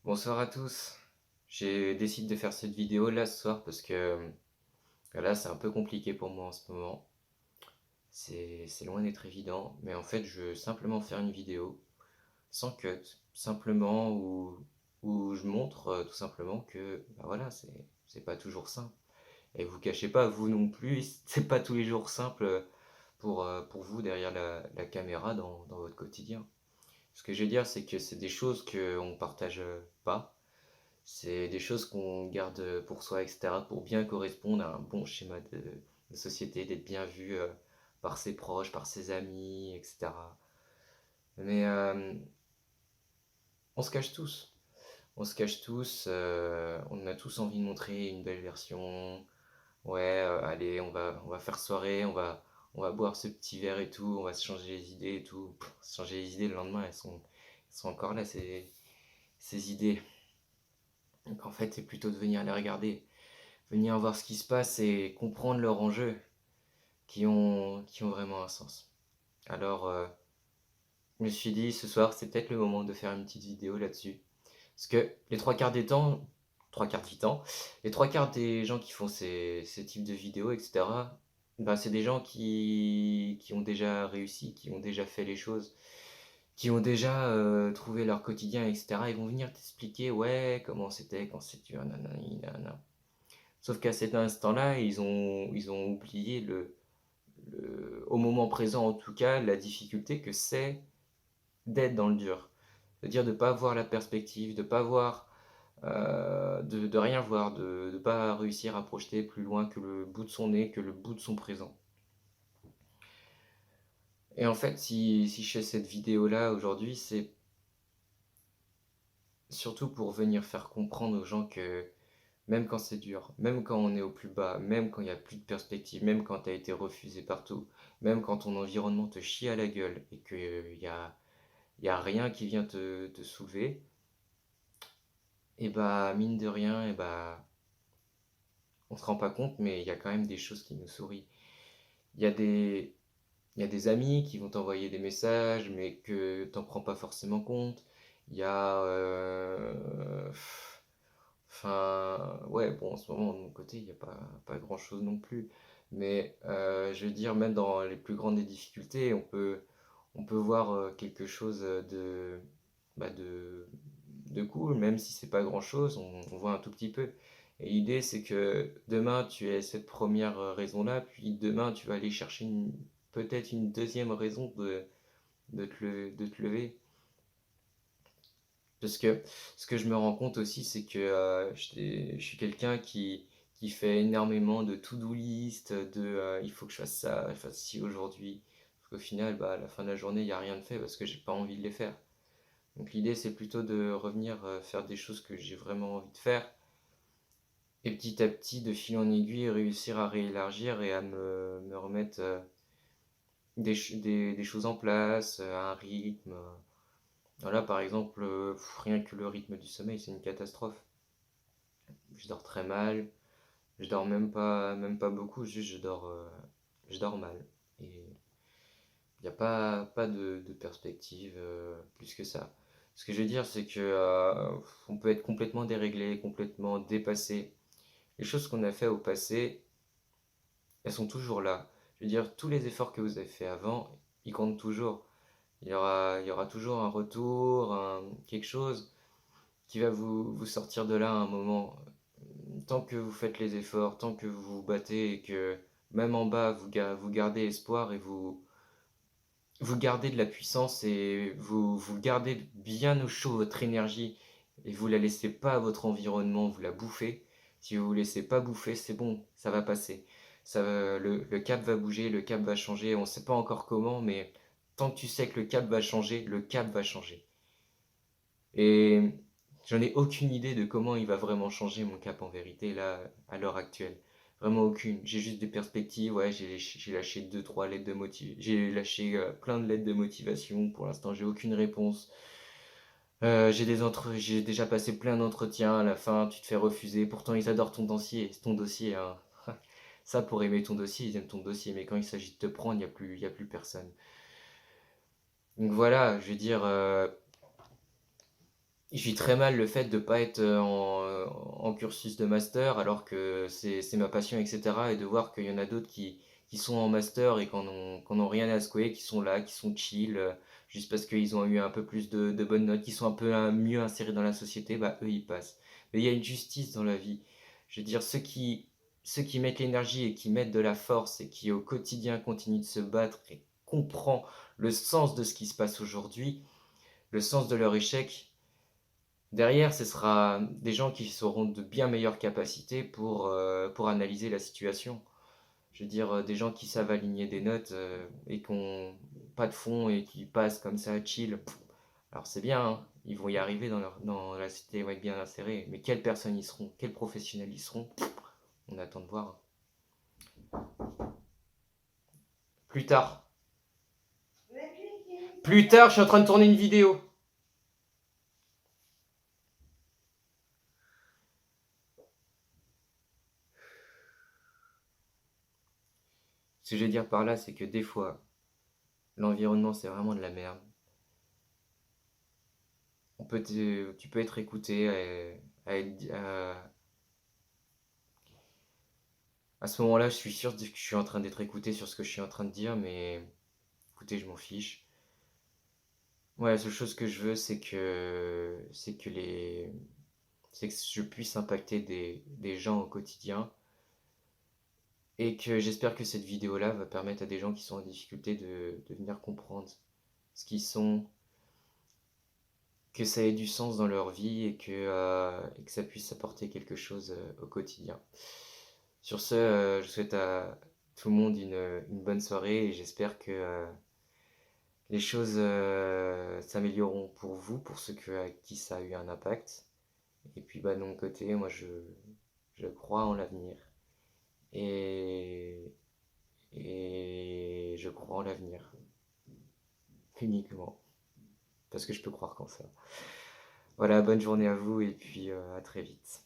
Bonsoir à tous. J'ai décidé de faire cette vidéo là ce soir parce que là c'est un peu compliqué pour moi en ce moment. C'est loin d'être évident, mais en fait je veux simplement faire une vidéo sans cut, simplement où je montre tout simplement que bah voilà, c'est pas toujours simple. Et vous cachez pas, vous non plus, c'est pas tous les jours simple pour vous derrière la caméra dans votre quotidien. Ce que je veux dire, c'est que c'est des choses qu'on partage pas. C'est des choses qu'on garde pour soi, etc., pour bien correspondre à un bon schéma de société, d'être bien vu par ses proches, par ses amis, etc. Mais on se cache tous. On se cache tous. On a tous envie de montrer une belle version. Ouais, allez, on va faire soirée, on va boire ce petit verre et tout, on va se changer les idées et tout. Pff, se changer les idées le lendemain, elles sont encore là, ces idées. Donc en fait, c'est plutôt de venir les regarder, venir voir ce qui se passe et comprendre leurs enjeux qui ont vraiment un sens. Alors, je me suis dit ce soir, c'est peut-être le moment de faire une petite vidéo là-dessus. Parce que les trois quarts des temps, trois quarts du temps, les trois quarts des gens qui font ces types de vidéos, etc., ben, c'est des gens qui ont déjà réussi, qui ont déjà fait les choses, qui ont déjà trouvé leur quotidien, etc. Ils vont venir t'expliquer, ouais, comment c'était quand c'était un nanani, nanana. Sauf qu'à cet instant-là, ils ont oublié au moment présent en tout cas, la difficulté que c'est d'être dans le dur. C'est-à-dire de ne pas voir la perspective, de pas voir, de rien voir, de ne pas réussir à projeter plus loin que le bout de son nez, que le bout de son présent. Et en fait, si je fais cette vidéo-là aujourd'hui, c'est surtout pour venir faire comprendre aux gens que même quand c'est dur, même quand on est au plus bas, même quand il n'y a plus de perspective, même quand tu as été refusé partout, même quand ton environnement te chie à la gueule et qu'il y a rien qui vient te soulever, et bah mine de rien, et bah on se rend pas compte, mais il y a quand même des choses qui nous sourient. Il y a des, il y a des amis qui vont t'envoyer des messages, mais que t'en prends pas forcément compte. Il y a, enfin, ouais, bon, en ce moment, de mon côté, il n'y a pas grand-chose non plus. Mais je veux dire, même dans les plus grandes des difficultés, on peut voir quelque chose bah, de cool, même si c'est pas grand-chose, on voit un tout petit peu. Et l'idée, c'est que demain, tu as cette première raison-là, puis demain, tu vas aller chercher peut-être une deuxième raison de te lever. Parce que ce que je me rends compte aussi, c'est que je suis quelqu'un qui fait énormément de to-do list, il faut que je fasse ça, je fasse ci aujourd'hui. Parce qu'au final, bah, à la fin de la journée, il n'y a rien de fait parce que j'ai pas envie de les faire. Donc l'idée, c'est plutôt de revenir faire des choses que j'ai vraiment envie de faire. Et petit à petit, de fil en aiguille, réussir à réélargir et à me remettre des choses en place, un rythme. Voilà, par exemple, rien que le rythme du sommeil, c'est une catastrophe. Je dors très mal, je dors même pas beaucoup, juste je dors mal. Et il n'y a pas de perspective plus que ça. Ce que je veux dire, c'est que on peut être complètement déréglé, complètement dépassé. Les choses qu'on a fait au passé, elles sont toujours là. Je veux dire, tous les efforts que vous avez fait avant, ils comptent toujours. Il y aura toujours un retour, quelque chose qui va vous sortir de là à un moment. Tant que vous faites les efforts, tant que vous vous battez et que même en bas, vous gardez espoir et vous gardez de la puissance et vous gardez bien au chaud votre énergie et vous la laissez pas à votre environnement, vous la bouffez. Si vous ne vous laissez pas bouffer, c'est bon, ça va passer. Le cap va bouger, le cap va changer, on ne sait pas encore comment, mais tant que tu sais que le cap va changer, le cap va changer. Et j'en ai aucune idée de comment il va vraiment changer mon cap en vérité là, à l'heure actuelle. Vraiment aucune. J'ai juste des perspectives. Ouais, j'ai lâché deux, trois lettres de motivation. J'ai lâché plein de lettres de motivation. Pour l'instant, j'ai aucune réponse. J'ai déjà passé plein d'entretiens. À la fin, tu te fais refuser. Pourtant, ils adorent ton dossier, hein. Ça, pour aimer ton dossier, ils aiment ton dossier. Mais quand il s'agit de te prendre, il y a plus personne. Donc voilà, je veux dire, je vis très mal le fait de pas être en cursus de master alors que c'est ma passion, etc. Et de voir qu'il y en a d'autres qui sont en master et qui en ont rien à secouer, qui sont là, qui sont chill, juste parce qu'ils ont eu un peu plus de bonnes notes, qui sont un peu mieux insérés dans la société, bah eux ils passent. Mais il y a une justice dans la vie. Je veux dire, ceux qui mettent l'énergie et qui mettent de la force et qui au quotidien continuent de se battre et comprennent le sens de ce qui se passe aujourd'hui, le sens de leur échec. Derrière, ce sera des gens qui seront de bien meilleures capacités pour analyser la situation. Je veux dire, des gens qui savent aligner des notes et qui n'ont pas de fond et qui passent comme ça, chill. Alors c'est bien, hein, ils vont y arriver dans la cité, ils vont être bien insérés. Mais quelles personnes ils seront, quels professionnels ils seront, on attend de voir. Plus tard. Plus tard, je suis en train de tourner une vidéo. Ce que je veux dire par là, c'est que des fois, l'environnement, c'est vraiment de la merde. Tu peux être écouté à ce moment-là, je suis sûr que je suis en train d'être écouté sur ce que je suis en train de dire, mais écoutez, je m'en fiche. Ouais, la seule chose que je veux, c'est que je puisse impacter des gens au quotidien et que j'espère que cette vidéo-là va permettre à des gens qui sont en difficulté de venir comprendre ce qu'ils sont, que ça ait du sens dans leur vie et que ça puisse apporter quelque chose au quotidien. Sur ce, je souhaite à tout le monde une bonne soirée et j'espère que les choses s'amélioreront pour vous, pour ceux à qui ça a eu un impact. Et puis bah, de mon côté, moi je crois en l'avenir. Et, et je crois en l'avenir. Uniquement. Parce que je peux croire qu'en ça. Voilà, bonne journée à vous et puis à très vite.